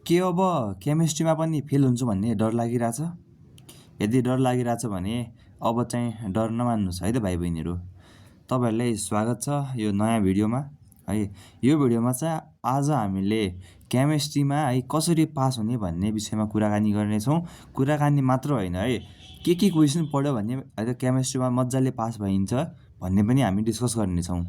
के अब केमिस्ट्रीमा पनि फेल हुन्छु भन्ने डर लागिरहेछ? यदि डर लागिरहेछ भने अब चाहिँ डर नमान्नुहोस् है त भाइ बहिनीहरू। तपाईँहरूलाई स्वागत छ यो नयाँ भिडियोमा है। यो भिडियोमा चाहिँ आज हामीले केमिस्ट्रीमा है कसरी पास हुने भन्ने विषयमा कुराकानी गर्नेछौँ। कुराकानी मात्र होइन है, के क्वेसन पढ्यो भने है त केमिस्ट्रीमा मजाले पास भइन्छ भन्ने पनि हामी डिस्कस गर्नेछौँ।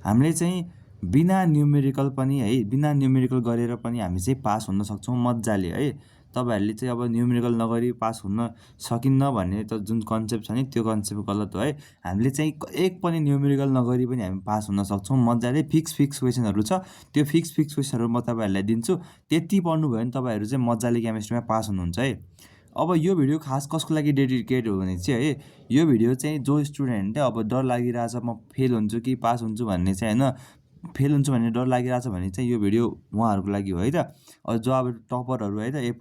हामीले चाहिँ बिना न्युमेरिकल पनि है, बिना न्युमेरिकल गरेर पनि हामी चाहिँ पास हुन सक्छौँ मजाले है। तपाईँहरूले चाहिँ अब न्युमेरिकल नगरी पास हुन सकिन्न भन्ने त जुन कन्सेप्ट छ नि त्यो कन्सेप्ट गलत हो है। हामीले चाहिँ एक पनि न्युमेरिकल नगरी पनि हामी पास हुन सक्छौँ मजाले। फिक्स क्वेसनहरू छ, त्यो फिक्स क्वेसनहरू म तपाईँहरूलाई दिन्छु। त्यति पढ्नुभयो भने तपाईँहरू चाहिँ मजाले केमिस्ट्रीमा पास हुनुहुन्छ है। अब यो भिडियो खास कसको लागि डेडिकेट हो भने चाहिँ है, यो भिडियो चाहिँ जो स्टुडेन्ट अब डर लागिरहेछ म फेल हुन्छु कि पास हुन्छु भन्ने चाहिँ होइन, फेल हुन्छु भन्ने डर लागिरहेछ भने चाहिँ यो भिडियो उहाँहरूको लागि हो है त। जो अब टपरहरू है त A+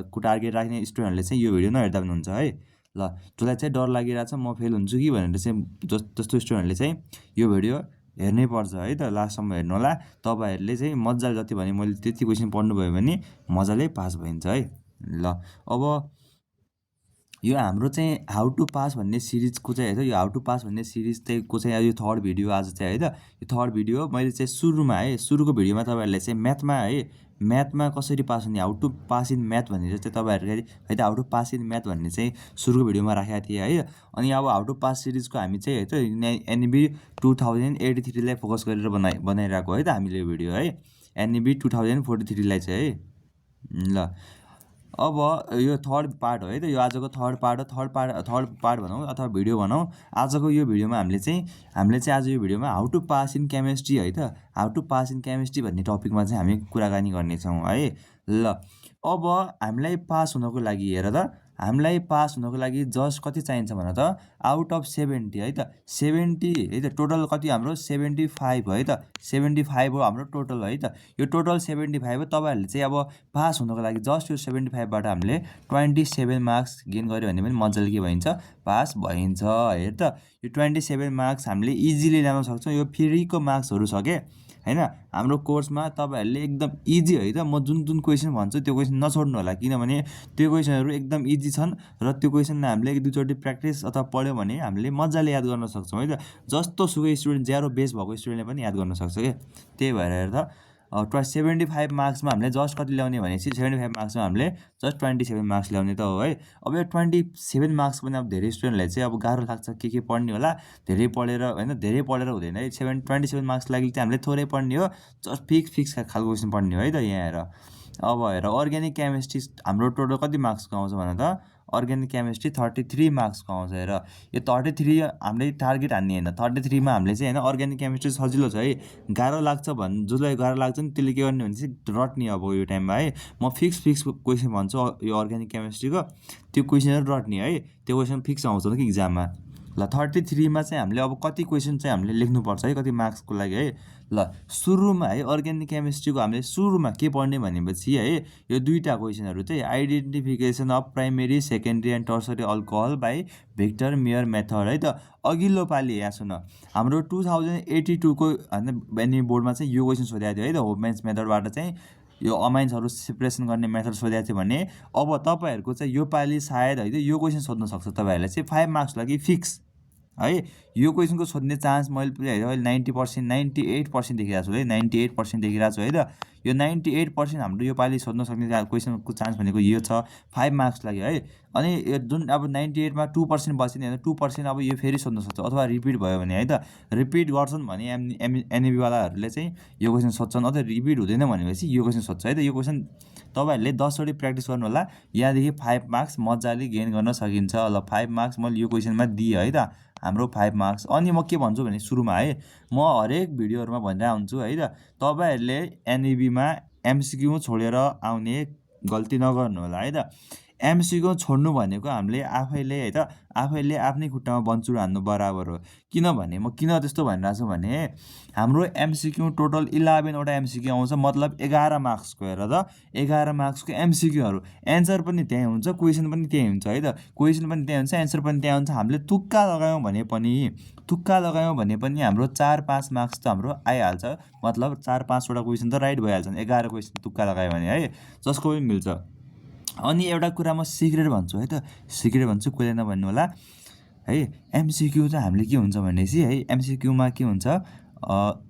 को टार्गेट राख्ने स्टुडेन्टहरूले चाहिँ यो भिडियो नहेर्दा पनि हुन्छ है। ल, जसलाई चाहिँ डर लागिरहेछ म फेल हुन्छु कि भनेर चाहिँ जस्तो स्टुडेन्टहरूले चाहिँ यो भिडियो हेर्नै पर्छ है त, लास्टसम्म हेर्नु होला। तपाईँहरूले चाहिँ मजाले जति भने मैले त्यति क्वेसन पढ्नुभयो भने मजाले पास भइन्छ है। ल, अब यो हाम्रो चाहिँ हाउ टु पास भन्ने सिरिजको चाहिँ है त, यो हाउ टु पास भन्ने सिरिज चाहिँ को चाहिँ यो थर्ड भिडियो आज चाहिँ है त। यो थर्ड भिडियो मैले चाहिँ सुरुको भिडियोमा तपाईँहरूलाई चाहिँ म्याथमा कसरी पास हुने, how to pass in math भनेर चाहिँ तपाईँहरूले है त how to pass in math भन्ने चाहिँ सुरुको भिडियोमा राखेका थिएँ है। अनि अब हाउ टु पास सिरिजको हामी चाहिँ है त NEB 2083 लाई फोकस गरेर बनाइरहेको है त हामीले यो भिडियो है, NEB 2043 लाई चाहिँ है। ल, अब यो थर्ड पार्ट हो है त, यो आजको थर्ड पार्ट भनौँ अथवा भिडियो भनौँ। आजको यो भिडियोमा हामीले चाहिँ आज यो भिडियोमा how to pass in chemistry है त, how to pass in chemistry भन्ने टपिकमा चाहिँ हामी कुराकानी गर्नेछौँ है। ल, अब हामीलाई पास हुनको लागि हेर त, हामीलाई पास हुनको लागि जस्ट कति चाहिन्छ भन त, आउट अफ 70 है त, 70 है त टोटल कति हाम्रो 75 है त, 75 हो हाम्रो टोटल है त। यो टोटल 75 हो। तपाईँहरूले चाहिँ अब पास हुनको लागि जस्ट यो 75 बाट हामीले 27 मार्क्स गेन गर्यो भने पनि मजाले के भइन्छ, पास भइन्छ। हेर त, यो 27 मार्क्स हामीले इजिली ल्याउन सक्छौँ। यो फ्रीको मार्क्सहरू छ के हैन हाम्रो कोर्समा। तपाईँहरूले एकदम इजी है त, म जुन क्वेसन भन्छु त्यो क्वेसन नछोड्नु होला, किनभने त्यो क्वेसनहरू एकदम इजी छन् र त्यो क्वेसनलाई हामीले एक दुईचोटि प्र्याक्टिस अथवा पढ्यो भने हामीले मजाले याद गर्न सक्छौँ है त। जस्तो सुकै स्टुडेन्ट ज्यारो बेस भएको स्टुडेन्टले पनि याद गर्न सक्छ क्या। त्यही भएर हेर त 75 मार्क्समा हामीले जस्ट कति ल्याउने भनेपछि 75 मार्क्समा हामीले जस्ट 27 मार्क्स ल्याउने त हो है। अब यो 27 मार्क्स पनि अब धेरै स्टुडेन्टलाई चाहिँ अब गाह्रो लाग्छ, के पढ्ने होला, धेरै पढेर होइन, धेरै पढेर हुँदैन है। 27 मार्क्स लागि चाहिँ हामीले थोरै पढ्ने हो, जस्ट फिक्स खालको क्वेसन पढ्ने हो है त। यहाँ हेर, अब हेर अर्ग्यानिक केमिस्ट्री हाम्रो टोटल कति मार्क्सको आउँछ भन त, अर्ग्यानिक केमिस्ट्री 33 मार्क्सको आउँछ। हेर यो 33 हामीले टार्गेट हान्ने होइन, 33 मा हामीले चाहिँ होइन अर्ग्यानिक केमिस्ट्री सजिलो छ है। गाह्रो लाग्छ जसलाई गाह्रो लाग्छ नि त्यसले के गर्ने भने चाहिँ रट्ने अब यो टाइममा है। म फिक्स क्वेसन भन्छु यो अर्ग्यानिक केमिस्ट्रीको, त्यो क्वेसनहरू रट्ने है, त्यो क्वेसन फिक्स आउँछ कि इक्जाममा। ल, 33 मा चाहिँ हामीले अब कति क्वेसन चाहिँ हामीले लेख्नुपर्छ है, कति मार्क्सको लागि है। ल, सुरुमा है अर्ग्यानिक केमिस्ट्रीको हामीले सुरुमा के पढ्ने भनेपछि है, यो दुईवटा क्वेसनहरू चाहिँ identification of primary secondary and tertiary alcohol by Victor mayor method है त। अघिल्लो पालि यहाँ सुन, हाम्रो 2082 को होइन बोर्डमा चाहिँ यो क्वेसन सोधेको थियो है त, होपम्यान्स मेथडबाट चाहिँ यो अमाइन्सहरू सेपरेसन गर्ने मेथड सोधेको थियो भने अब तपाईँहरूको चाहिँ यो पालि सायद है यो क्वेसन सोध्न सक्छ तपाईँहरूलाई चाहिँ 5 मार्क्स लागि फिक्स है। यो क्वेसनको सोध्ने चान्स मैले अहिले 90% 98% देखिरहेको छु है, 98% देखिरहेको छु है त। यो 98% हाम्रो यो पालि सोध्न सक्ने क्वेसनको चान्स भनेको यो छ 5 मार्क्स लागि है। अनि यो जुन अब 98 मा 2% बच्यो नि, 2% अब यो फेरि सोध्न सक्छ अथवा रिपिट भयो भने है त, रिपिट गर्छन् भने NEB वालाहरूले चाहिँ यो क्वेसन सोध्छन्, अथवा रिपिट हुँदैन भनेपछि यो क्वेसन सोध्छ है त। यो क्वेसन तपाईँहरूले 10 चोटि प्र्याक्टिस गर्नु होला, यहाँदेखि 5 मार्क्स मजाले गेन गर्न सकिन्छ। ल, 5 मार्क्स मैले यो क्वेसनमा दिएँ है त, हाम्रो 5 मार्क्स। अनि म के भन्छु भने सुरुमा है, म हरेक भिडियोहरूमा भनिरहेको हुन्छु है त, तपाईँहरूले NEB मा MCQ छोडेर आउने गल्ती नगर्नु होला है त। एमसिक्यू छोड्नु भनेको हामीले आफैले है त आफैले आफ्नै खुट्टामा बन्चुर हान्नु बराबर हो। किनभने म किन त्यस्तो भनिरहेको छु भने हाम्रो एमसिक्यू टोटल 11वटा एमसिक्यू आउँछ, मतलब 11 मार्क्सको। हेर त 11 मार्क्सको एमसिक्यूहरू, एन्सर पनि त्यही हुन्छ, क्वेसन पनि त्यही हुन्छ है त। क्वेसन पनि त्यही हुन्छ, एन्सर पनि त्यही हुन्छ। हामीले तुक्का लगायौँ भने पनि हाम्रो 4-5 मार्क्स त हाम्रो आइहाल्छ। मतलब 4-5वटा क्वेसन त राइट भइहाल्छन् 11 क्वेसन तुक्का लगायो भने है, जसको पनि मिल्छ। अनि एउटा कुरा म सिक्रेट भन्छु है त, सिक्रेट भन्छु, कोहीले नभन्नु होला है। एमसिक्यू चाहिँ हामीले के हुन्छ भनेपछि है, एमसिक्यूमा के हुन्छ,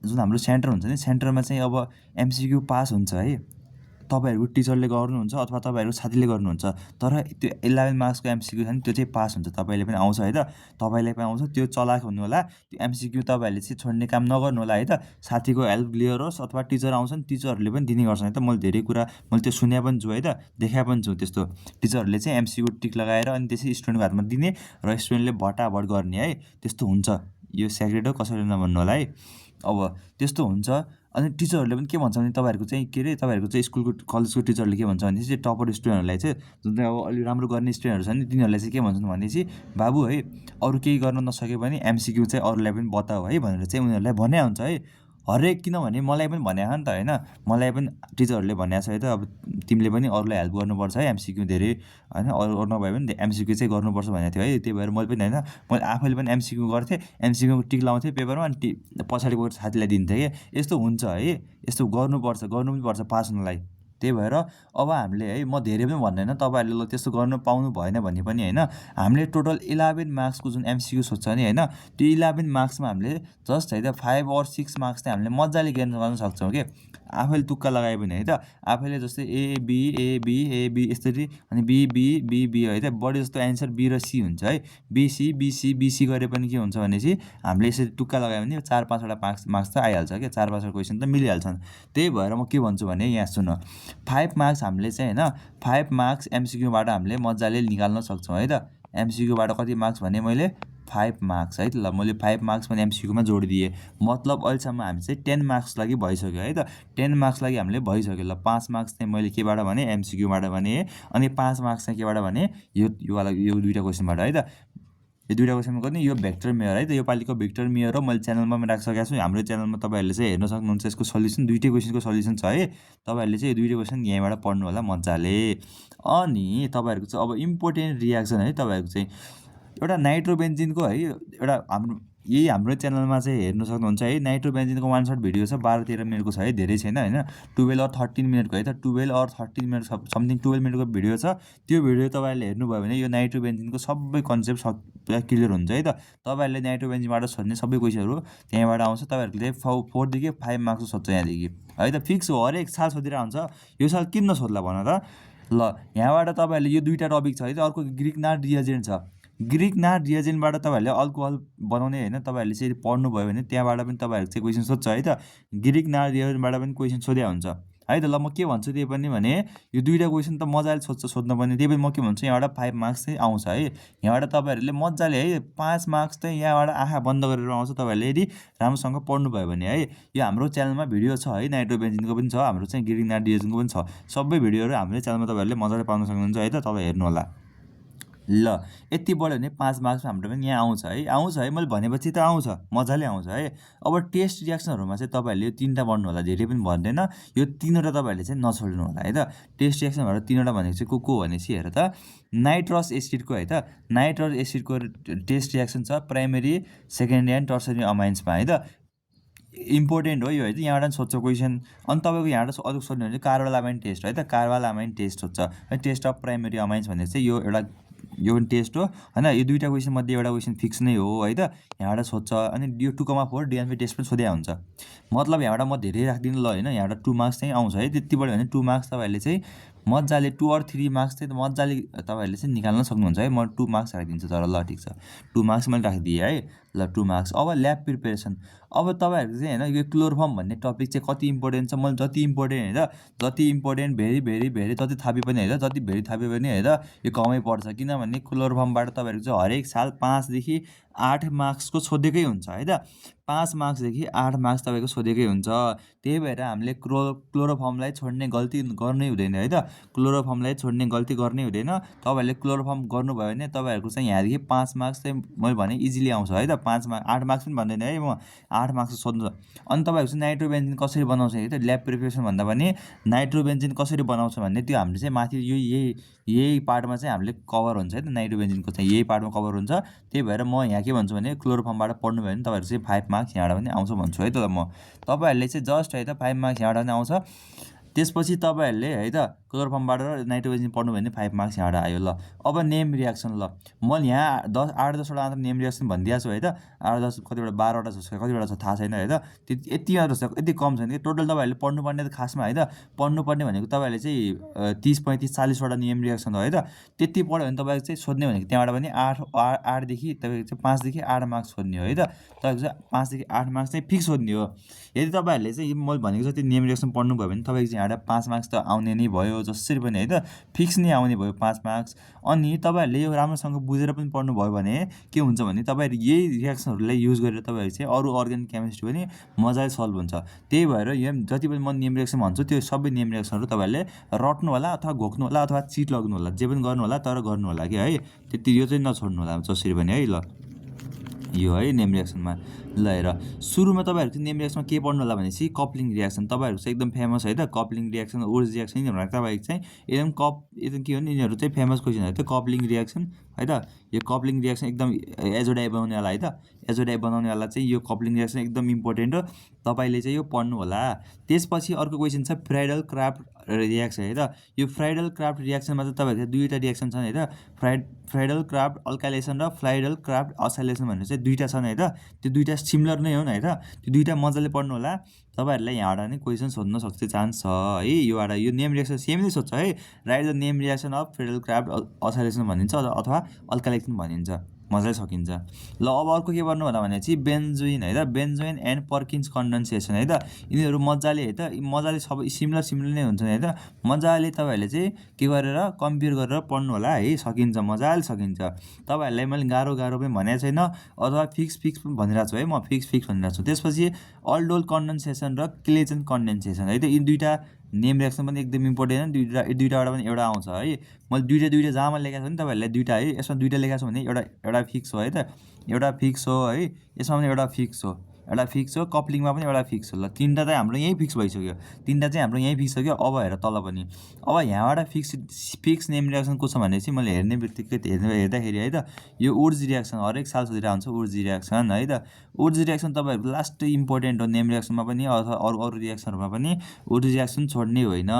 जुन हाम्रो सेन्टर हुन्छ नि, सेन्टरमा चाहिँ अब एमसिक्यू पास हुन्छ है, तपाईँहरूको टिचरले गर्नुहुन्छ अथवा तपाईँहरूको साथीले गर्नुहुन्छ। तर त्यो 11 मार्क्सको एमसिक्यू छ नि, त्यो चाहिँ पास हुन्छ, तपाईँले पनि आउँछ है त, तपाईँलाई पनि आउँछ। त्यो चलाक हुनु होला, त्यो एमसिक्यू तपाईँहरूले चाहिँ छोड्ने काम नगर्नु होला है त। साथीको हेल्प लिएर होस् अथवा टिचर आउँछ नि, टिचरहरूले पनि दिने गर्छन् है त। मैले धेरै कुरा मैले त्यो सुने पनि छु है त, देखा पनि छु। त्यस्तो टिचरहरूले चाहिँ एमसिक्यू टिक लगाएर अनि त्यसै स्टुडेन्टको हातमा दिने र स्टुडेन्टले भटाभट गर्ने है, त्यस्तो हुन्छ। यो सेक्रेट हो, कसैले नभन्नु होला है। अब त्यस्तो हुन्छ। अनि टिचरहरूले पनि के भन्छ भने तपाईँहरूको चाहिँ के अरे, तपाईँहरूको चाहिँ स्कुलको कलेजको टिचरले के भन्छ भनेपछि चाहिँ टपर स्टुडेन्टहरूलाई चाहिँ, जुन चाहिँ अब अलिक राम्रो गर्ने स्टुडेन्टहरू छ नि, तिनीहरूलाई चाहिँ के भन्छन् भनेपछि, बाबु है अरू केही गर्न नसके पनि एमसिक्यू चाहिँ अरूलाई पनि बताऊ है भनेर चाहिँ उनीहरूलाई भन्या हुन्छ है। हरेक, किनभने मलाई पनि भनेको नि त होइन, मलाई पनि टिचरहरूले भनेको छ है त। अब तिमीले पनि अरूलाई हेल्प गर्नुपर्छ है, एमसिक्यू धेरै होइन, अरू नभए पनि एमसिक्यू चाहिँ गर्नुपर्छ भनेको थियो है। त्यही भएर मैले पनि होइन, मैले आफैले पनि एमसिक्यू गर्थेँ, एमसिक्यूको टिक लाउँथेँ पेपरमा, अनि पछाडि गएर साथीलाई दिन्थेँ कि यस्तो हुन्छ है, यस्तो गर्नु पनि पर्छ पास हुनलाई। त्यही भएर अब हामीले है, म धेरै पनि भन्दैन, तपाईँहरूले ल त्यस्तो गर्नु पाउनु भएन भने पनि होइन, हामीले टोटल 11 मार्क्सको जुन एमसिक्यू सोध्छ नि होइन, त्यो 11 मार्क्समा हामीले जस्ट है त 5 or 6 मार्क्स चाहिँ हामीले मजाले गेन गर्न सक्छौँ कि आफैले तुक्का लगायो भने है त। आफैले जस्तै एबी यसरी, अनि बी है त, बढी जस्तो एन्सर बी र सी हुन्छ है। बिसी गरे पनि के हुन्छ भनेपछि हामीले यसरी टुक्का लगायो भने 4-5वटा मार्क्स त आइहाल्छ क्या, 4-5वटा क्वेसन त मिलिहाल्छन्। त्यही भएर म के भन्छु भने यहाँ सुन, 5 मार्क्स हामीले चाहिँ होइन, 5 मार्क्स एमसिक्यूबाट हामीले मजाले निकाल्न सक्छौँ है त। एमसिक्यूबाट कति मार्क्स भने मैले 5 मार्क्स है त। ल मैले 5 मार्क्स पनि एमसिक्यूमा जोडिदिएँ, मतलब अहिलेसम्म हामी चाहिँ 10 मार्क्स लागि भइसक्यो है त। 10 मार्क्स लागि हामीले भइसक्यो। ल 5 मार्क्स चाहिँ मैले केबाट भने एमसिक्यूबाट भने, अनि 5 मार्क्स चाहिँ केबाट भने यो दुईवटा क्वेसनबाट है त। यो दुईवटा क्वेसनमा गर्ने यो भेक्टर मेयर है त, यो पालिको भेक्टर मेयर हो, मैले च्यानलमा पनि राखिसकेको छु। हाम्रो च्यानलमा तपाईँहरूले चाहिँ हेर्न सक्नुहुन्छ, यसको सल्युसन दुईटै क्वेसनको सल्युसन छ है। तपाईँहरूले चाहिँ यो दुईटै क्वेसन यहीँबाट पढ्नु होला मजाले। अनि तपाईँहरूको चाहिँ अब इम्पोर्टेन्ट रियाक्सन है, तपाईँहरूको चाहिँ एउटा नाइट्रोबेन्जिनको है, एउटा हाम्रो च्यानलमा चाहिँ हेर्न सक्नुहुन्छ है। नाइट्रोबेन्जिनको 1 सर्ट भिडियो छ, 12-13 मिनटको छ है, धेरै छैन होइन, 12 or 13 मिनटको है त, 12 or 13 मिनट समथिङ 12 मिनटको भिडियो छ। त्यो भिडियो तपाईँहरूले हेर्नुभयो भने यो नाइट्रोबेन्जिनको सबै कन्सेप्ट पुरा क्लियर हुन्छ है त। तपाईँहरूले नाइट्रोबेन्जिनबाट सोध्ने सबै क्वेसनहरू त्यहीँबाट आउँछ। तपाईँहरूले 4 देखि 5 मार्क्सको सोध्छ यहाँदेखि है त, फिक्स हो, हरेक साल सोधिरहेको हुन्छ। यो साल किन नसोध्ला भन त। ल यहाँबाट तपाईँहरूले यो दुईवटा टपिक छ है त, अर्को ग्रिक नाट रिएजेन्ट छ। ग्रिक नाट रिएजेन्टबाट तपाईँहरूले अल्कोहल बनाउने होइन, तपाईँहरूले चाहिँ पढ्नुभयो भने त्यहाँबाट पनि तपाईँहरू चाहिँ क्वेसन सोध्छ है त। ग्रिक नाट रिएजेन्टबाट पनि क्वेसन सोध्या हुन्छ है त। ल म के भन्छु त्यही पनि भने यो दुईवटा क्वेसन त मजाले सोध्न पर्ने। त्यही पनि म के भन्छु, यहाँबाट 5 मार्क्स चाहिँ आउँछ है। यहाँबाट तपाईँहरूले मजाले है 5 मार्क्स चाहिँ यहाँबाट आँखा बन्द गरेर आउँछ, तपाईँहरूले यदि राम्रोसँग पढ्नुभयो भने है। यो हाम्रो च्यानलमा भिडियो छ है, नाइट्रोबेन्जिनको पनि छ, हाम्रो चाहिँ ग्रिक नाट रिएजेन्टको पनि छ। सबै भिडियोहरू हाम्रो च्यानलमा तपाईँहरूले मजाले पाउन सक्नुहुन्छ है त, तपाईँ हेर्नु होला। ल यति बढ्यो भने 5 मार्क्समा हाम्रो पनि यहाँ आउँछ है, मैले भनेपछि त आउँछ, मजाले आउँछ है। अब टेस्ट रियाक्सनहरूमा चाहिँ तपाईँहरूले यो 3टा पढ्नु होला, धेरै पनि भन्दैन, यो 3वटा तपाईँहरूले चाहिँ नछोड्नु होला है त। टेस्ट रियाक्सनबाट 3वटा भनेको चाहिँ को भनेपछि हेर त, नाइट्रस एसिडको है त, नाइट्रस एसिडको टेस्ट रियाक्सन छ प्राइमेरी, सेकेन्डरी एन्ड टर्सरी अमाइन्समा है त। इम्पोर्टेन्ट हो यो है त, यहाँबाट सोध्छ क्वेसन। अनि तपाईँको यहाँबाट अरू सोध्ने भने कार्बालामाइन टेस्ट है त, कार्बालामाइन टेस्ट सोध्छ है, टेस्ट अफ प्राइमेरी अमाइन्स भनेको चाहिँ यो एउटा यो पनि टेस्ट हो होइन। यो दुईवटा क्वेसन मध्ये एउटा क्वेसन फिक्स नै हो है त, यहाँबाट सोध्छ। अनि यो 2,4 डिएनपी टेस्ट पनि सोध्या हुन्छ, मतलब यहाँबाट म धेरै राख्दिनँ ल होइन। यहाँबाट 2 मार्क्स चाहिँ आउँछ है, त्यति बढ्यो भने 2 मार्क्स तपाईँहरूले चाहिँ मजाले 2 or 3 मार्क्स चाहिँ मजाले तपाईँहरूले चाहिँ निकाल्न सक्नुहुन्छ है। म 2 मार्क्स राखिदिन्छु तर, ल ठिक छ, 2 मार्क्स मैले राखिदिएँ है। ल 2 मार्क्स। अब ल्याब प्रिपरेसन, अब तपाईँहरूको चाहिँ होइन यो क्लोरोफर्म भन्ने टपिक चाहिँ कति इम्पोर्टेन्ट छ, मैले जति इम्पोर्टेन्ट होइन जति इम्पोर्टेन्ट भेरी जति थापे पनि होइन जति भेरी थापे पनि होइन यो कमै पर्छ, किनभने क्लोरोफर्मबाट तपाईँहरूको चाहिँ हरेक साल 5 देखि 8 मार्क्सको सोधेकै हुन्छ है त। 5 मार्क्सदेखि 8 मार्क्स तपाईँको सोधेकै हुन्छ। त्यही भएर हामीले क्लोरोफर्मलाई छोड्ने गल्ती गर्नै हुँदैन है त। क्लोरोफर्मलाई छोड्ने गल्ती गर्नै हुँदैन। तपाईँहरूले क्लोरोफर्म गर्नुभयो भने तपाईँहरूको चाहिँ यहाँदेखि 5 मार्क्स चाहिँ मैले भने इजिली आउँछ है त। 5 मार्क्स 8 मार्क्स पनि भन्दैन है म, 8 मार्क्स सोध्नु छ। अनि तपाईँहरूको चाहिँ नाइट्रोबेन्जिन कसरी बनाउँछ है त, ल्याब प्रिपरेसन भन्दा पनि नाइट्रोबेन्जिन कसरी बनाउँछ भन्ने त्यो हामीले चाहिँ माथि यो यही पार्टमा चाहिँ हामीले कभर हुन्छ है त। नाइट्रोबेन्जिनको चाहिँ यही पार्टमा कभर हुन्छ। त्यही भएर म यहाँ के भन्छु भने क्लोरोफर्मबाट पढ्नुभयो भने तपाईँहरू चाहिँ 5 मार्क्स यहाँबाट पनि आउँछ भन्छु है त म। तपाईँहरूले चाहिँ जस्ट है त 5 मार्क्स यहाँबाट पनि आउँछ। त्यसपछि तपाईँहरूले है त क्लोरोफर्मबाट र नाइट्रोबेन्जिन पढ्नु भने 5 मार्क्स यहाँबाट आयो। ल अब नेम रियाक्सन, ल मैले यहाँ 8-10वटा मात्र नेम रियाक्सन भनिदिएको छु है त। 8-10 कतिवटा 12वटा छ कतिवटा छ थाहा छैन है त। यति मात्र छ, यति कम छैन कि। टोटल तपाईँहरूले पढ्नुपर्ने त खासमा है त, पढ्नुपर्ने भनेको तपाईँहरूले चाहिँ 30-35-40वटा नेम रियाक्सन हो है त। त्यति पढ्यो भने तपाईँको चाहिँ सोध्ने भनेको त्यहाँबाट पनि 8देखि तपाईँको चाहिँ 5देखि 8 मार्क्स सोध्ने हो है त। तपाईँको चाहिँ 5देखि 8 मार्क्स चाहिँ फिक्स सोध्ने हो। यदि तपाईँहरूले चाहिँ मैले भनेको जति नेम रियाक्सन पढ्नुभयो भने तपाईँको चाहिँ यहाँबाट 5 मार्क्स त आउने नै भयो जसरी पनि है त, फिक्स नै आउने भयो 5 मार्क्स। अनि तपाईँहरूले यो राम्रोसँग बुझेर पनि पढ्नुभयो भने के हुन्छ भने तपाईँहरू यही रियाक्सनहरूलाई युज गरेर तपाईँहरू चाहिँ अरू अर्ग्यानिक केमिस्ट्री पनि मजाले सल्भ हुन्छ। त्यही भएर यो जति पनि म नेम रियाक्सन भन्छु त्यो सबै नेम रियाक्सनहरू तपाईँहरूले रट्नु होला अथवा घोक्नु होला अथवा चिट लाग्नु होला, जे पनि गर्नु होला, तर गर्नु होला कि है। त्यति यो चाहिँ नछोड्नु होला जसरी पनि है। ल यो है नेम रियाक्सनमा। ल हेर, सुरुमा तपाईँहरू चाहिँ नेम रियाक्सनमा के पढ्नु होला भनेपछि कप्लिङ रियाक्सन तपाईँहरूको चाहिँ एकदम फेमस है त। कप्लिङ रियाक्सन, वुड्स रियाक्सन यिनीहरू तपाईँको चाहिँ एकदम के हो नि, यिनीहरू चाहिँ फेमस क्वेसन है त। कप्लिङ रियाक्सन है त, यो कप्लिङ रियाक्सन एकदम एजोडाई बनाउनेवाला है त। एजोडाई बनाउनेवाला चाहिँ यो कप्लिङ रियाक्सन एकदम इम्पोर्टेन्ट हो, तपाईँले चाहिँ यो पढ्नु होला। त्यसपछि अर्को क्वेसन छ फ्राइडल क्राफ्ट रियाक्सन है त। यो फ्राइडल क्राफ्ट रियाक्सनमा चाहिँ तपाईँहरूको 2वटा रियाक्सन छन् है त। फ्राइडल क्राफ्ट अल्काइलेसन र फ्राइडल क्राफ्ट असाइलेसन भनेर चाहिँ 2वटा छन् है त। त्यो 2वटा सिमिलर नै हो है त। त्यो 2वटा मजाले पढ्नु होला। तपाईँहरूलाई यहाँबाट नै क्वेसन सोध्न सक्छ चान्स छ है। योबाट यो नेम रियाक्सन सेम नै सोध्छ है। Write the name reaction of Friedel Crafts acylation भनिन्छ अथवा अल्काइलेसन भनिन्छ, मजाले सकिन्छ। ल अब अर्को के गर्नु होला भनेपछि बेन्जोइन है त। बेन्जोइन एन्ड पर्किन्स कन्डेन्सेसन है त। यिनीहरू मजाले है त, मजाले सबै सिमिलर नै हुन्छन् है त। मजाले तपाईँहरूले चाहिँ के गरेर कम्पेयर गरेर पढ्नु होला है, सकिन्छ, मजाले सकिन्छ। तपाईँहरूलाई मैले गाह्रो पनि भनेको छैन अथवा फिक्स पनि भनिरहेको छु है, म फिक्स भनिरहेको छु। त्यसपछि अल्डोल कन्डेन्सेसन र क्लेजन कन्डेन्सेसन है त। यी 2वटा नेम रियाक्सन पनि एकदम इम्पोर्टेन्ट, 2वटाबाट पनि एउटा आउँछ है। मैले 2वटा जहाँमा लेखेको छु नि तपाईँहरूलाई 2वटा है, यसमा 2वटा लेखेको छु भने एउटा फिक्स हो है त, एउटा फिक्स हो है। यसमा पनि एउटा फिक्स हो, कप्लिङमा पनि एउटा फिक्स हो। ल 3वटा चाहिँ हाम्रो यहीँ फिक्स भइसक्यो, 3वटा चाहिँ हाम्रो यहीँ फिक्स हो। अब हेर तल पनि, अब यहाँबाट फिक्स नेम रियाक्सन को छ भनेपछि मैले हेर्ने बित्तिकै हेर्दाखेरि है त यो वुड्स रियाक्सन हरेक साल सोधिरहेको हुन्छ, वुड्स रियाक्सन है त। वुड्स रियाक्सन तपाईँहरूको लास्ट इम्पोर्टेन्ट हो नेम रियाक्सनमा पनि अथवा अरू रियाक्सनहरूमा पनि। वुड्स रियाक्सन छोड्ने होइन,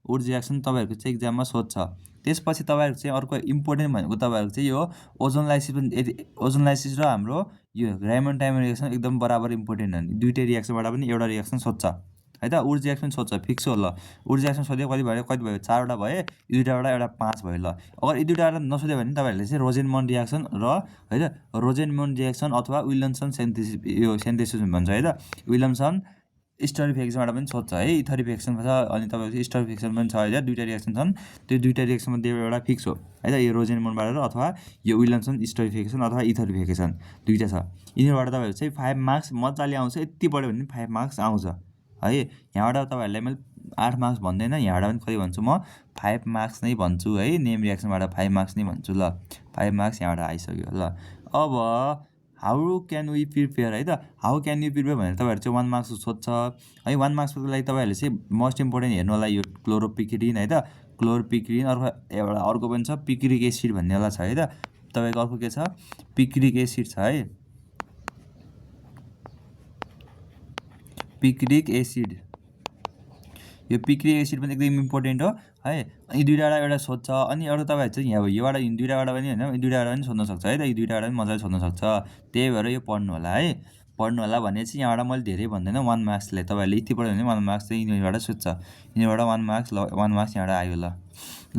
वुड्स रियाक्सन तपाईँहरूको चाहिँ इक्जाममा सोध्छ। त्यसपछि तपाईँहरूको चाहिँ अर्को इम्पोर्टेन्ट भनेको तपाईँहरूको चाहिँ यो ओजोनलाइसिस पनि, ओजोनलाइसिस र हाम्रो यो रायमन्ड टाइमर रियाक्सन एकदम बराबर इम्पोर्टेन्ट हो। 2वटै रियाक्सनबाट पनि एउटा रियाक्सन सोध्छ है त। वुड्स रियाक्सन सोध्छ, फिक्स हो। ल वुड्स रियाक्सन सोध्यो कति भयो 4वटा भए, यी 2वटाबाट एउटा 5 भयो। ल अगर यी 2वटा नसोध्यो भने तपाईँहरूले चाहिँ रोजेनमन रियाक्सन र है त, रोजेनमन रियाक्सन अथवा विलियमसन सेन्थेसिस भन्छ है त। विलियमसन स्टरिफिकेसनबाट पनि सोध्छ है। इथरिफिकेसन छ अनि तपाईँको स्टरिफिकेसन पनि छ है। 2वटा रियाक्सन छन्, त्यो 2वटा रियाक्सनमध्ये एउटा फिक्स हो है त, यो रोजेनमनबाट अथवा यो विलियमसन स्टरिफिकेसन अथवा इथरिफिकेसन 2वटा छ। यिनीहरूबाट तपाईँहरू चाहिँ 5 मार्क्स मजाले आउँछ। यति पढ्यो भने 5 मार्क्स आउँछ है। यहाँबाट तपाईँहरूलाई मैले 8 मार्क्स भन्दैन, यहाँबाट पनि कति भन्छु म 5 मार्क्स नै भन्छु है। नेम रियाक्सनबाट 5 मार्क्स नै भन्छु। ल 5 मार्क्स यहाँबाट आइसक्यो। ल अब हाउ क्यान वी प्रिपेयर है त। हाउ क्यान यु प्रिपेयर भनेर तपाईँहरू चाहिँ 1 मार्क्स सोध्छ है। 1 मार्क्सको लागि तपाईँहरूले चाहिँ मोस्ट इम्पोर्टेन्ट हेर्नु होला यो क्लोरोपिक्रिन है त। क्लोरोपिक्रिन अर्को पनि छ पिक्रिक एसिड भन्नेवाला छ है त। तपाईँको अर्को के छ, पिक्रिक एसिड छ है, पिक्रिक एसिड। यो पिक्रिक एसिड पनि एकदम इम्पोर्टेन्ट हो है। यी 2वटाबाट एउटा सोध्छ। अनि अरू तपाईँहरू चाहिँ यहाँ योबाट 2वटाबाट पनि होइन, 2वटाबाट पनि सोध्न सक्छ है त। यी 2वटाबाट पनि मजाले सोध्न सक्छ। त्यही भएर यो पढ्नु होला है। पढ्नु होला भने चाहिँ यहाँबाट मैले धेरै भन्दैन, 1 मार्क्सलाई तपाईँहरूले यति पढ्यो भने 1 मार्क्स चाहिँ यिनीहरूबाट सोध्छ। यिनीहरूबाट 1 मार्क्स, ल 1 मार्क्स यहाँबाट आयो।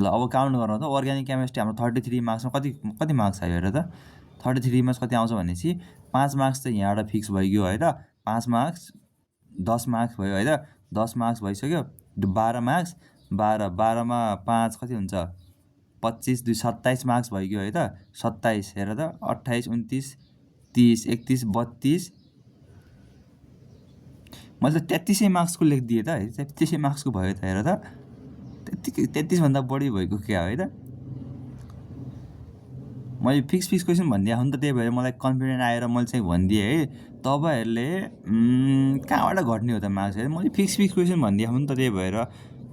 ल अब काउन्ट गरौँ त। अर्ग्यानिक केमिस्ट्री हाम्रो 33 मार्क्समा कति मार्क्स आयो हेर त। 33 मा कति आउँछ भनेपछि 5 मार्क्स चाहिँ यहाँबाट फिक्स भइगयो है त। 5 मार्क्स 10 मार्क्स भयो है त। 10 मार्क्स भइसक्यो। 12 मार्क्स 12मा 5 कति हुन्छ 25 2 27 मार्क्स भइगयो है त। 27 हेर त 28 29 30 31 32 मैले त 33 मार्क्सको लेखिदिएँ त। 33 मार्क्सको भयो त हेर त। 33 भन्दा बढी भएको क्या हो है त। मैले फिक्स क्वेसन भनिदिए हो नि त, त्यही भएर मलाई कन्फिडेन्ट आएर मैले चाहिँ भनिदिएँ है। तपाईँहरूले कहाँबाट घट्ने हो त मार्क्स है। मैले फिक्स क्वेसन भनिदिए हो नि त, त्यही भएर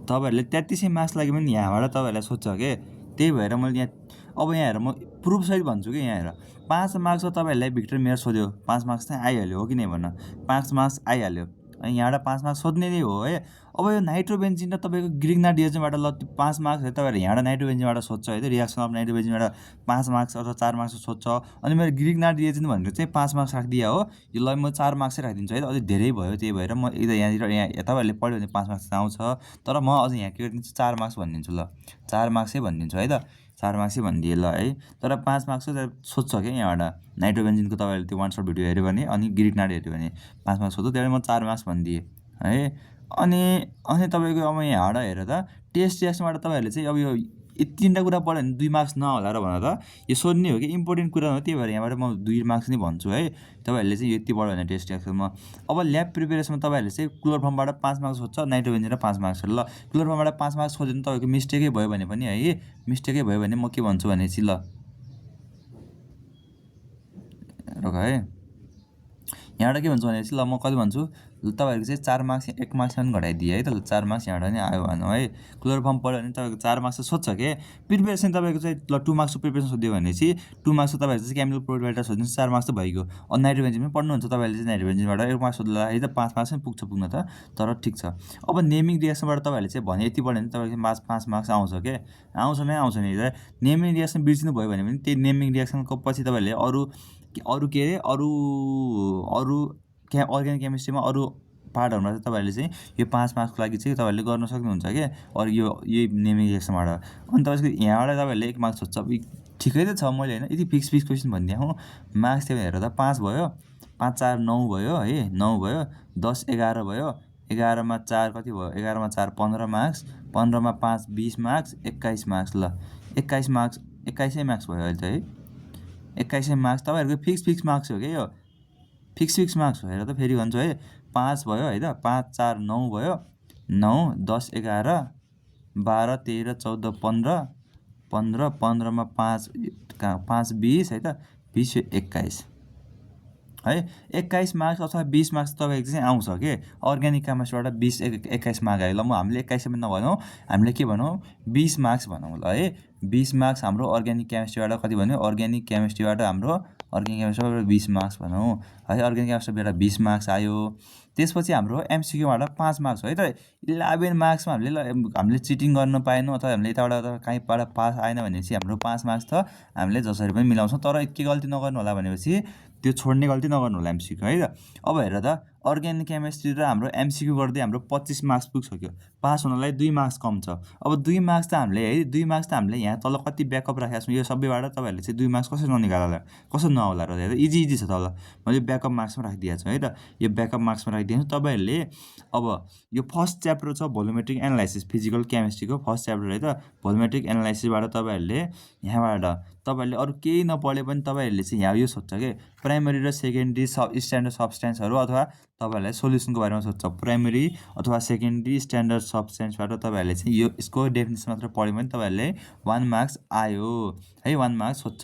तपाईँहरूले 33 मार्क्स लागि पनि यहाँबाट तपाईँहरूलाई सोध्छ के। त्यही भएर मैले यहाँ अब यहाँ हेर म प्रुफसहित भन्छु कि यहाँ हेर 5 मार्क्समा तपाईँहरूलाई भिक्टर मेयर सोध्यो, 5 मार्क्स चाहिँ आइहाल्यो हो कि नै भन। 5 मार्क्स आइहाल्यो अनि यहाँबाट 5 मार्क्स सोध्ने नै हो है। अब यो नाइट्रोबेन्जिन र तपाईँको ग्रिग्नार्ड रिएक्सनबाट ल 5 मार्क्स है तपाईँहरू यहाँबाट नाइट्रोबेन्जिनबाट सोध्छ है त। रिएक्सन अफ नाइट्रोबेन्जिनबाट 5 मार्क्स अथवा 4 मार्क्स सोध्छ। अनि मेरो ग्रिग्नार्ड रिएक्सन भनेर चाहिँ 5 मार्क्स राखिदिया हो। यो ल म 4 मार्क्सै राखिदिन्छु है त। अझै धेरै भयो, त्यही भएर म यहाँनिर यहाँ तपाईँहरूले पढ्यो भने 5 मार्क्स आउँछ। तर म अझै यहाँ के गरिदिन्छु 4 मार्क्स भनिदिन्छु ल। 4 मार्क्सै भनिदिन्छु है त। 4 मार्क्सै भनिदिएँ ल है। तर 5 मार्क्सको सोध्छ क्या यहाँबाट। नाइट्रोबेन्जिनको तपाईँहरूले त्यो वान सर्ट भिडियो हेऱ्यो भने अनि ग्रिग्नार्ड हेऱ्यो भने 5 मार्क्स सोध्छ। त्यही भएर म 4 मार्क्स भनिदिएँ है। अनि तपाईँको अब यहाँबाट हेर त टेस्ट रिएक्सनबाट तपाईँहरूले चाहिँ अब यो 3टा कुरा पढ्यो भने 2 मार्क्स नहोला र भन त। यो सोध्ने हो कि इम्पोर्टेन्ट कुरा हो, त्यही भएर यहाँबाट म 2 मार्क्स नै भन्छु है। तपाईँहरूले चाहिँ यति पढ्यो भने टेस्ट रिएक्सनमा। अब ल्याब प्रिपेरेसनमा तपाईँहरूले चाहिँ क्लोरोफर्मबाट 5 मार्क्स सोध्छ, नाइट्रोबेन्जिन र 5 मार्क्स ल। क्लोरोफर्मबाट 5 मार्क्स सोध्यो भने तपाईँको मिस्टेकै भयो भने पनि है, मिस्टेकै भयो भने म के भन्छु भनेपछि ल रोक है। यहाँबाट के भन्छु भनेपछि ल म कति भन्छु तपाईँहरूको चाहिँ 4 मार्क्स 1 मार्क्स पनि घटाइदिएँ है त। 4 मार्क्स यहाँबाट पनि आयो भनौँ है। क्लोरोफर्म पढ्यो भने तपाईँको 4 मार्क्स सोध्छ के। प्रिपेरेसन तपाईँको चाहिँ ल 2 मार्क्सको प्रिपेरेसन सोध्यो भनेपछि 2 मार्क्सको तपाईँहरू चाहिँ केमिकल प्रोडक्ट सोध्नु 4 मार्क्स त भइगयो। अनि नाइट्रोबेन्जिन पनि पढ्नुहुन्छ तपाईँहरूले चाहिँ नाइट्रोबेन्जिनबाट 1 मार्क्स सोध्दा है त 5 मार्क्स पनि पुग्न त। तर ठिक छ। अब नेमिङ रिएक्सनबाट तपाईँहरूले चाहिँ भने यति पढ्यो भने तपाईँको 5 मार्क्स आउँछ के। आउँछ नै आउँछ नि। नेमिङ रिएक्सन बिर्सिनु भयो भने पनि त्यही नेमिङ रिएक्सनको पछि तपाईँहरूले अरू के अरे अरू अर्ग्यानिक केमिस्ट्रीमा अरू पार्टहरूमा चाहिँ तपाईँहरूले चाहिँ यो 5 मार्क्सको लागि चाहिँ तपाईँहरूले गर्न सक्नुहुन्छ क्या। अरू यही नेमिङ रिएक्सनबाट। अनि तपाईँको यहाँबाट तपाईँहरूले 1 मार्क्स सोध्छ। ठिकै त छ। मैले होइन यति फिक्स क्वेसन भनिदिएँ हो। मार्क्स त्यो हेर त 5 भयो, 5 4 9 भयो है, 9 भयो, 10 11 भयो, 11मा 4 कति भयो, 11मा 4 15 मार्क्स, 15मा 5 20 मार्क्स, 21 मार्क्स ल। 21 मार्क्स 21 मार्क्स भयो अहिले त है। 21 मार्क्स तपाईँहरूको फिक्स मार्क्स हो क्या यो। फिक्स मार्क्स हो। हेर त फेरि भन्छु है। 5 भयो है त, 5 4 9 भयो, 9 10 11 12 13 14 15 15 15मा 5 5 20 है त, 20 21 है। 21 मार्क्स अथवा 20 मार्क्स तपाईँको चाहिँ आउँछ के। अर्ग्यानिक केमिस्ट्रीबाट 20 21 मार्क्स आयो ल। म हामीले 21 पनि नभनौँ, हामीले के भनौँ 20 मार्क्स भनौँ ल है। 20 मार्क्स हाम्रो अर्ग्यानिक केमिस्ट्रीबाट कति भन्यो, अर्ग्यानिक केमिस्ट्रीबाट हाम्रो 20 मार्क्स भनौँ है। अर्ग्यानिक केमिस्ट्रीबाट 20 मार्क्स आयो। त्यसपछि हाम्रो एमसिक्यूबाट 5 मार्क्स हो है त। 11 मार्क्समा हामीले चिटिङ गर्न पाएनौँ अथवा हामीले यताबाट कहीँबाट पास आएन भनेपछि हाम्रो 5 मार्क्स त हामीले जसरी पनि मिलाउँछौँ। तर के गल्ती नगर्नु होला भनेपछि त्यो छोड्ने गल्ती नगर्नु होला एमसिक्यू है त। अब हेर त अर्ग्यानिक केमिस्ट्री र हाम्रो एमसिक्यू गर्दै हाम्रो 25 मार्क्स पुगिसक्यो। पास हुनलाई 2 मार्क्स कम छ। अब 2 मार्क्स त हामीले है 2 मार्क्स त हामीले यहाँ तल कति ब्याकअप राखेका छौँ। यो सबैबाट तपाईँहरूले चाहिँ 2 मार्क्स कसरी ननिकाला, कसरी नआउला र हेर इजी छ तल। मैले ब्याकअप मार्क्समा राखिदिएको छु है त। यो ब्याकअप मार्क्समा राखिदिएको छु। तपाईँहरूले अब यो फर्स्ट च्याप्टर छ भोल्युमेट्रिक एनालाइसिस फिजिकल केमिस्ट्रीको फर्स्ट च्याप्टर है त। भोल्युमेट्रिक एनालाइसिसबाट तपाईँहरूले यहाँबाट तपाईँहरूले अरू केही नपढे पनि तपाईँहरूले चाहिँ यहाँ यो सोध्छ कि प्राइमरी र सेकेन्डरी स्ट्यान्डर्ड सब्सटेन्सहरू अथवा तपाईँहरूलाई सोल्युसनको बारेमा सोध्छ। प्राइमरी अथवा सेकेन्डरी स्ट्यान्डर्ड सब्सटेन्सबाट तपाईँहरूले चाहिँ यो यसको डेफिनेसन मात्र पढ्यो भने तपाईँहरूले 1 मार्क्स आयो है। 1 मार्क्स सोध्छ।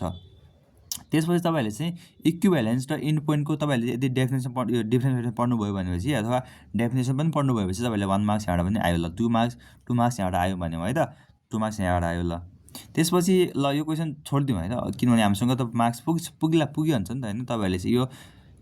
त्यसपछि तपाईँहरूले चाहिँ इक्विभ्यालेन्स र इन्ड पोइन्टको तपाईँहरूले यदि डेफिनेसन पढ्नुभयो भनेपछि अथवा डेफिनेसन पनि पढ्नु भएपछि तपाईँहरूले 1 मार्क्स यहाँबाट पनि आयो ल। 2 मार्क्स यहाँबाट आयो भन्यो है त। 2 मार्क्स यहाँबाट आयो ल। त्यसपछि ल यो क्वेसन छोडिदिउँ होइन, किनभने हामीसँग त मार्क्स पुगिहाल्छ नि त होइन। तपाईँहरूले चाहिँ यो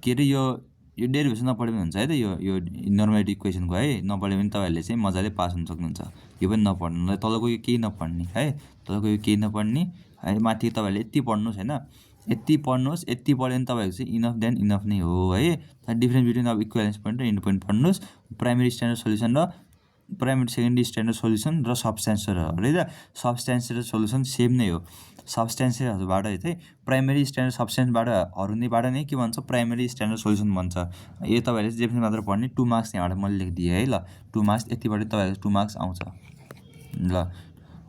के अरे यो डेरिभेसन नपढ्यो भने हुन्छ है त। यो नर्मल इक्वेसनको है नपढ्यो भने तपाईँहरूले चाहिँ मजाले पास हुन सक्नुहुन्छ। यो पनि नपढ्नु, तलको यो केही नपढ्ने है, तलको यो केही नपढ्ने है। माथि तपाईँहरूले यति पढ्नुहोस् होइन, यति पढ्नुहोस्। यति पढ्यो भने तपाईँहरूको चाहिँ इनफ देन इनफ नै हो है। डिफ्रेन्स बिट्विन अब इक्विभ्यालेन्स पोइन्ट र इन्ड पोइन्ट पढ्नुहोस्। प्राइमेरी स्ट्यान्डर्ड सोल्युसन र प्राइमेरी सेकेन्डरी स्ट्यान्डर्ड सोल्युसन र सब्सटेन्स है त। सब्सटेन्स र सोल्युसन सेम नै हो। सब्स्टेन्सेसहरूबाट चाहिँ प्राइमेरी स्ट्यान्डर्ड सब्स्टेन्सबाट हरुनेबाट नै के भन्छ प्राइमेरी स्ट्यान्डर्ड सोल्युसन भन्छ। यो तपाईँहरूले डेफिनेसन मात्र पढ्ने 2 मार्क्स यहाँबाट मैले लेखिदिएँ है ल 2 मार्क्स यतिबाट तपाईँहरूको 2 मार्क्स आउँछ ल।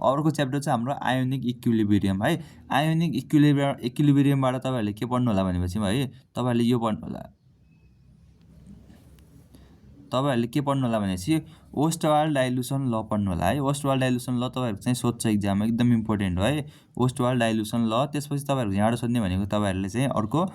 अर्को च्याप्टर चाहिँ हाम्रो आयोनिक इक्विलिब्रियम है। आयोनिक इक्विलिब्रियमबाट तपाईँहरूले के पढ्नु होला भनेपछि है तपाईँहरूले यो पढ्नु होला, तपाईँहरूले के पढ्नु होला भनेपछि ओस्टवाल्ड डाइल्युसन ल पढ्नु होला है। ओस्टवाल्ड डाइल्युसन ल तपाईँहरूको चाहिँ सोध्छ एक्जाममा, एकदम इम्पोर्टेन्ट हो है ओस्टवाल्ड डाइल्युसन ल। त्यसपछि तपाईँहरूको यहाँबाट सोध्ने भनेको तपाईँहरूले चाहिँ अर्को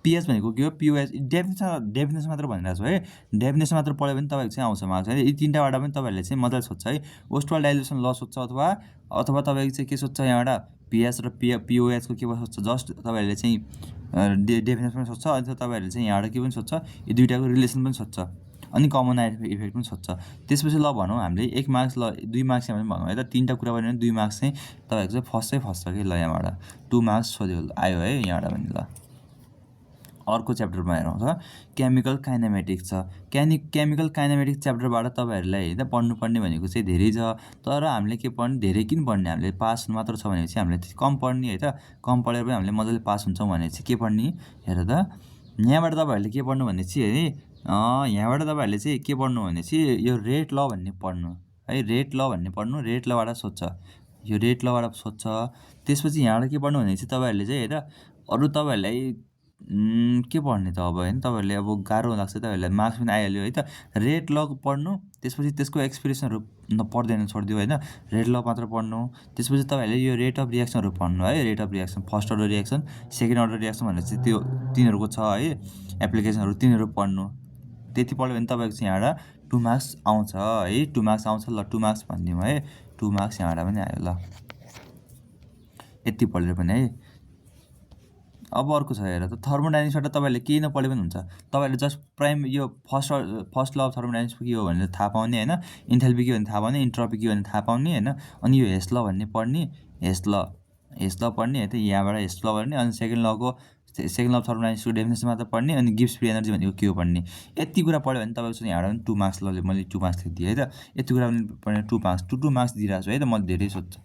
पिएच भनेको के हो, पिओएच डेफिनेसन मात्र भनिरहेको छु है। डेफिनेसन मात्र पढ्यो भने तपाईँको चाहिँ आउँछ मार्क्स है। यी तिनवटाबाट पनि तपाईँहरूले चाहिँ मजाले सोध्छ है। ओस्टवाल्ड डाइल्युसन ल सोध्छ अथवा तपाईँको चाहिँ के सोध्छ यहाँबाट पिएच र पिओएचको के सोध्छ, जस्ट तपाईँहरूले चाहिँ डेफिनेसन पनि सोध्छ अथवा तपाईँहरूले चाहिँ यहाँबाट के पनि सोध्छ, यो दुइटाको रिलेसन पनि सोध्छ अनि कमन इफेक्ट पनि सोध्छ। त्यसपछि ल भनौँ हामीले 1 मार्क्स ल 2 मार्क्स यहाँ पनि भनौँ है त, तिनवटा कुरा भन्यो भने 2 मार्क्स चाहिँ तपाईँहरूको चाहिँ फर्स्ट कि ल यहाँबाट 2 मार्क्स सोध्यो आयो है यहाँबाट पनि ल। अर्को च्याप्टरमा हेरौँ त केमिकल काइनेमेटिक्स छ। केमिकल काइनेमेटिक्स च्याप्टरबाट तपाईँहरूलाई है त पढ्नुपर्ने भनेको चाहिँ धेरै छ, तर हामीले के पढ्ने धेरै किन पढ्ने, हामीले पास मात्र छ भनेपछि हामीले कम पढ्ने है त, कम पढेर पनि हामीले मजाले पास हुन्छौँ भनेपछि के पढ्ने हेर त। यहाँबाट तपाईँहरूले के पढ्नु भनेपछि है यहाँबाट तपाईँहरूले चाहिँ के पढ्नु भनेपछि यो रेट ल भन्ने पढ्नु है, रेट ल भन्ने पढ्नु, रेट लबाट सोध्छ, यो रेट लबाट सोध्छ। त्यसपछि यहाँबाट के पढ्नु भनेपछि तपाईँहरूले चाहिँ हेर अरू तपाईँहरूलाई के पढ्ने त अब होइन, तपाईँहरूले अब गाह्रो लाग्छ, तपाईँहरूलाई मार्क्स पनि आइहाल्यो है त। रेट ल पढ्नु, त्यसपछि त्यसको एक्सप्रेसनहरू पढ्दैन छोडिदियो होइन, रेट ल मात्र पढ्नु। त्यसपछि तपाईँहरूले यो रेट अफ रियाक्सनहरू पढ्नु है, rate of reaction first order reaction second order reaction भनेर चाहिँ त्यो तिनीहरूको छ है एप्लिकेसनहरू, तिनीहरू पढ्नु। त्यति पढ्यो भने तपाईँको चाहिँ यहाँबाट 2 मार्क्स आउँछ है, 2 मार्क्स आउँछ ल 2 मार्क्स भनिदिउँ है, 2 मार्क्स यहाँबाट पनि आयो ल यति पढेर पनि है। अब अर्को छ हेर त थर्मोडाइनामिक्सबाट तपाईँहरूले केही नपढ्यो पनि हुन्छ, तपाईँहरूले जस्ट यो फर्स्ट ल अफ थर्मोडाइनामिक्स के हो भनेर थाहा पाउने होइन, इन्थाल्पी के हो भने थाहा पाउने, इन्ट्रोपी के हो भने थाहा पाउने होइन, अनि यो हेस ल भन्ने पढ्ने, हेस ल पढ्ने है त, यहाँबाट हेस ल पढ्ने, अनि सेकेन्ड ल अफ थर्मोडाइनामिक्सको डेफिनेसन मात्र पढ्ने, अनि गिब्स फ्री एनर्जी भनेको के हो पढ्ने। यति कुरा पढ्यो भने तपाईँको चाहिँ यहाँबाट पनि 2 मार्क्स ल मैले 2 मार्क्स दिएँ है त। यति कुरा पनि पढ्ने 2 मार्क्स 2 मार्क्स दिइरहेको छु है त, मैले धेरै सोध्छु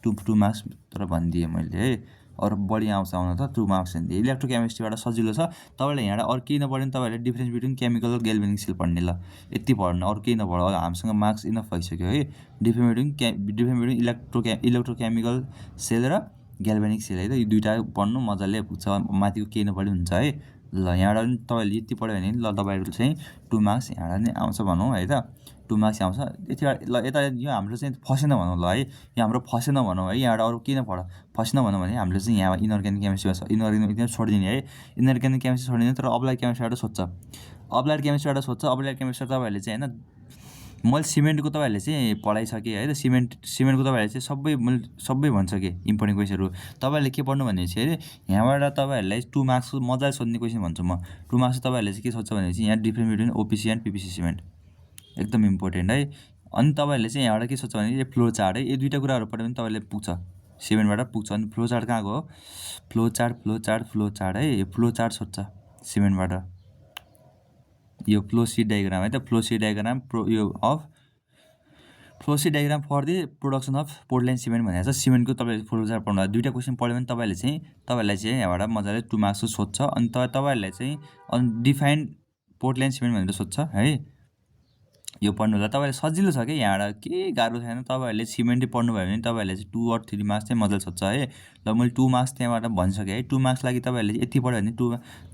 2 मार्क्स तर भनिदिएँ मैले है। अरू बढी आउँछ आउन त 2 मार्क्स दिएँ। इलेक्ट्रोकेमिस्ट्रीबाट सजिलो छ, तपाईँले यहाँबाट अरू केही नपढ्यो भने तपाईँहरूले डिफ्रेन्स बिट्विन केमिकल र ग्याल्भेनिक सेल पढ्ने ल, यति पढ्नु, अरू केही नपढ, हामीसँग मार्क्स इनफ भइसक्यो है। डिफ्रेन्स बिट्विन इलेक्ट्रोकेमिकल सेल र ग्याल्भेनिक सेल है त, यो दुइटा पढ्नु मजाले पुग्छ, माथिको केही नपढ्यो हुन्छ है ल। यहाँबाट पनि तपाईँले यति पढ्यो भने ल तपाईँहरू चाहिँ 2 मार्क्स यहाँबाट नै आउँछ भनौँ है त, 2 मार्क्स आउँछ। यति ल यता यो हाम्रो चाहिँ फसेन भनौँ ल है, यो हाम्रो फसेन भनौँ है, यहाँबाट अरू किन पढ फसेन भनौँ भने हामीले चाहिँ यहाँ इनअर्ग्यानिक केमिस्ट्रीमा छ, इनअर्ग्यानिक छोडिदिने है, इनअर्ग्यानिक केमिस्ट्री छोडिदिने, तर अप्लाइड केमिस्ट्रीबाट सोध्छ, अप्लाइड केमिस्ट्रीबाट सोध्छ। अप्लाइड केमिस्ट्री तपाईँहरूले चाहिँ होइन मैले सिमेन्टको तपाईँहरूले चाहिँ पढाइसकेँ है त, सिमेन्टको तपाईँहरूले चाहिँ सबै भनिसकेँ इम्पोर्टेन्ट क्वेसनहरू। तपाईँहरूले के पढ्नु भनेपछि अरे यहाँबाट तपाईँहरूलाई 2 मार्क्सको मजाले सोध्ने क्वेसन भन्छु म। 2 मार्क्स तपाईँहरूले चाहिँ के सोध्छ भनेपछि यहाँ difference between OPC and PPC cement एकदम इम्पोर्टेन्ट है। अनि तपाईँहरूले चाहिँ यहाँबाट के सोध्छ भने फ्लो चार्ट है, यो दुईवटा कुराहरू पढ्यो भने तपाईँले पुग्छ, सिमेन्टबाट पुग्छ। अनि फ्लो चार्ट कहाँको हो, फ्लो चार्ट है, यो फ्लो चार्ट सोध्छ सिमेन्टबाट, यो फ्लो सिट डायग्राम है त, flow sheet diagram flow sheet diagram for the production of Portland cement भनेको छ। सिमेन्टको तपाईँले फ्लो चार्ट पढ्नु, दुईवटा क्वेसन पढ्यो भने तपाईँलाई चाहिँ यहाँबाट मजाले 2 मार्क्स सोध्छ। अनि तपाईँहरूलाई चाहिँ अनडिफाइन्ड पोर्टल्यान्ड सिमेन्ट भनेर सोध्छ है, यो पढ्नु होला। तपाईँले सजिलो छ कि यहाँबाट केही गाह्रो छैन, तपाईँहरूले सिमेन्टै पढ्नुभयो भने तपाईँहरूले चाहिँ 2 or 3 मार्क्स चाहिँ मजाले सोध्छ है ल। मैले 2 मार्क्स त्यहाँबाट भनिसकेँ है, 2 मार्क्स लागि तपाईँहरूले यति पढ्यो भने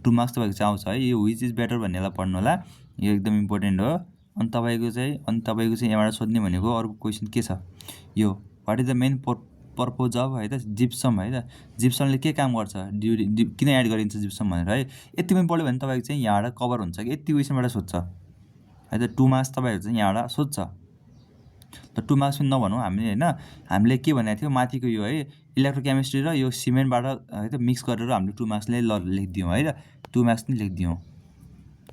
2 मार्क्स तपाईँको चाहिँ आउँछ है। यो विच इज बेटर भन्नेलाई पढ्नु होला, यो एकदम इम्पोर्टेन्ट हो। अनि तपाईँको चाहिँ यहाँबाट सोध्ने भनेको अर्को क्वेसन के छ, यो what is the main purpose of है त जिप्सम है त, जिप्समले के काम गर्छ, किन एड गरिन्छ जिप्सम भनेर है। यति पनि पढ्यो भने तपाईँको चाहिँ यहाँबाट कभर हुन्छ कि यति क्वेसनबाट सोध्छ है त। 2 मार्क्स तपाईँहरू चाहिँ यहाँबाट सोध्छ त, 2 मार्क्स पनि नभनौँ हामीले होइन, हामीले के भनेको थियो माथिको यो है इलेक्ट्रोकेमिस्ट्री र यो सिमेन्टबाट है त मिक्स गरेर हामीले 2 मार्क्सले लेखिदिउँ है त, 2 मार्क्स पनि लेखिदिउँ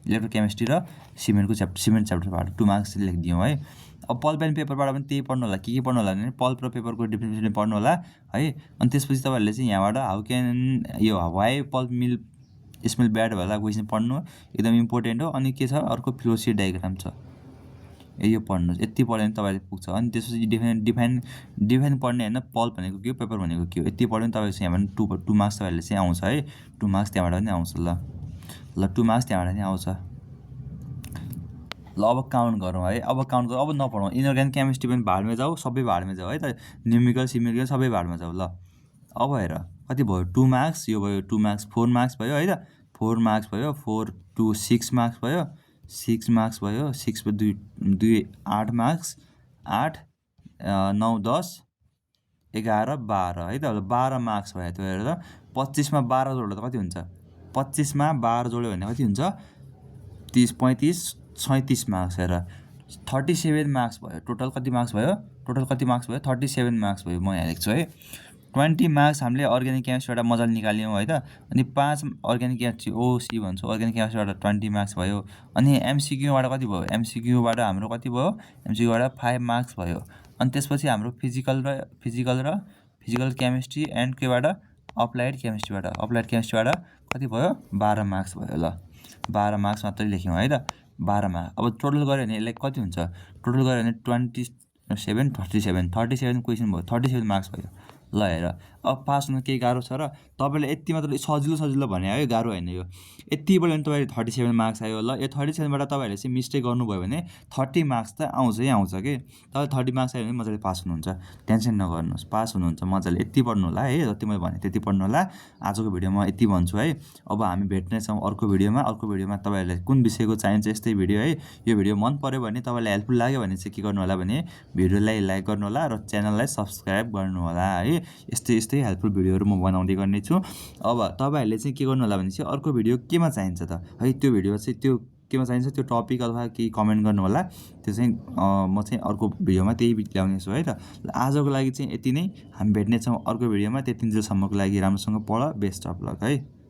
इलेक्ट्रोकेमिस्ट्री र सिमेन्ट च्याप्टरबाट 2 मार्क्स लेखिदिउँ है। अब पल्प एन्ड पेपरबाट पनि त्यही पढ्नु होला, के पढ्नु होला भने पल्प र पेपरको डिफ्रेन्स पढ्नु होला है। अनि त्यसपछि तपाईँहरूले चाहिँ यहाँबाट हाउ क्यान यो why pulp mill smell bad होला क्वेसन पढ्नु, एकदम इम्पोर्टेन्ट हो। अनि के छ अर्को फ्लो सिट डायग्राम छ, यो पढ्नुहोस्, यति पढ्यो भने तपाईँले पुग्छ। अनि त्यसपछि डिफाइन पढ्ने होइन, पल्प भनेको के हो, पेपर भनेको के हो, यति पढ्यो भने तपाईँको चाहिँ यहाँ 2 मार्क्स तपाईँहरूले चाहिँ आउँछ है। 2 मार्क्स त्यहाँबाट पनि आउँछ। ल 2 मार्क्स त्यहाँबाट पनि आउँछ। ल अब काउन्ट गरौँ है, अब काउन्ट गरौँ, अब नपढौँ। इनअर्ग्यानिक केमिस्ट्री पनि भाडमै जाऊ, सबै भाडमै जाऊ है त, न्युमेरिकल सिमेरिकल सबै भाडमा जाऊ। ल अब हेर कति भयो, 2 मार्क्स, यो भयो 2 मार्क्स, 4 मार्क्स भयो है त, 4 मार्क्स भयो, 4 2 6 मार्क्स भयो, 6 मार्क्स भयो, 6 2 8 मार्क्स, 8 9 10 11 12 है त। 12 मार्क्स भयो। त्यो हेरेर 25 मा 12 जोड्दा त कति हुन्छ, 25 मा 12 जोड्यो भने कति हुन्छ, 30 35 37 मार्क्स। हेर 37 मार्क्स भयो। टोटल कति मार्क्स भयो, 37 मार्क्स भयो। म यहाँ लेख्छु है। 20 मार्क्स हामीले अर्ग्यानिक केमिस्ट्रीबाट मजाले निकाल्यौँ है त। अनि 5 अर्ग्यानिक केमिस्ट्री ओसी भन्छौँ, अर्ग्यानिक केमिस्ट्रीबाट 20 मार्क्स भयो। अनि एमसिक्यूबाट कति भयो, एमसिक्यूबाट हाम्रो कति भयो, एमसिक्यूबाट 5 मार्क्स भयो। अनि त्यसपछि हाम्रो फिजिकल केमिस्ट्री एन्ड केबाट अप्लाइड केमिस्ट्रीबाट कति भयो, 12 मार्क्स भयो। ल 12 मार्क्स मात्रै लेख्यौँ है त, 12 मार्क्स। अब टोटल गऱ्यो भने यसलाई कति हुन्छ, टोटल गऱ्यो भने 37 क्वेसन भयो, 37 मार्क्स भयो। ल हेर अब पास हुन केही गाह्रो छ र, तपाईँले यति मात्र सजिलो भने है, गाह्रो होइन यो। यति पढ्यो भने तपाईँले 37 मार्क्स आयो। ल यो 37बाट तपाईँहरूले चाहिँ मिस्टेक गर्नुभयो भने 30 मार्क्स त आउँछै आउँछ कि। तपाईँ 30 मार्क्स आयो भने मजाले पास हुनुहुन्छ, टेन्सन नगर्नुहोस्, पास हुनुहुन्छ मजाले। यति पढ्नु होला है, जति मैले भने त्यति पढ्नु होला। आजको भिडियोमा यति भन्छु है। अब हामी भेट्नेछौँ अर्को भिडियोमा। तपाईँहरूलाई कुन विषयको चाहिन्छ यस्तै भिडियो है। यो भिडियो मन पऱ्यो भने, तपाईँलाई हेल्पफुल लाग्यो भने चाहिँ के गर्नु होला भने भिडियोलाई लाइक गर्नु होला र च्यानललाई सब्सक्राइब गर्नु होला है। यस्तै हेल्पफुल भिडियोहरू म बनाउँदै गर्नेछु। अब तपाईँहरूले चाहिँ के गर्नु होला भने चाहिँ अर्को भिडियो केमा चाहिन्छ त है, त्यो भिडियो चाहिँ त्यो केमा चाहिन्छ त्यो टपिक अथवा केही कमेन्ट गर्नु होला। त्यो चाहिँ म चाहिँ अर्को भिडियोमा त्यही ल्याउने छु है त। आजको लागि चाहिँ यति नै, हामी भेट्नेछौँ अर्को भिडियोमा। त्यतिन्जेलसम्मको लागि राम्रोसँग पढ, बेस्ट अफ लक है।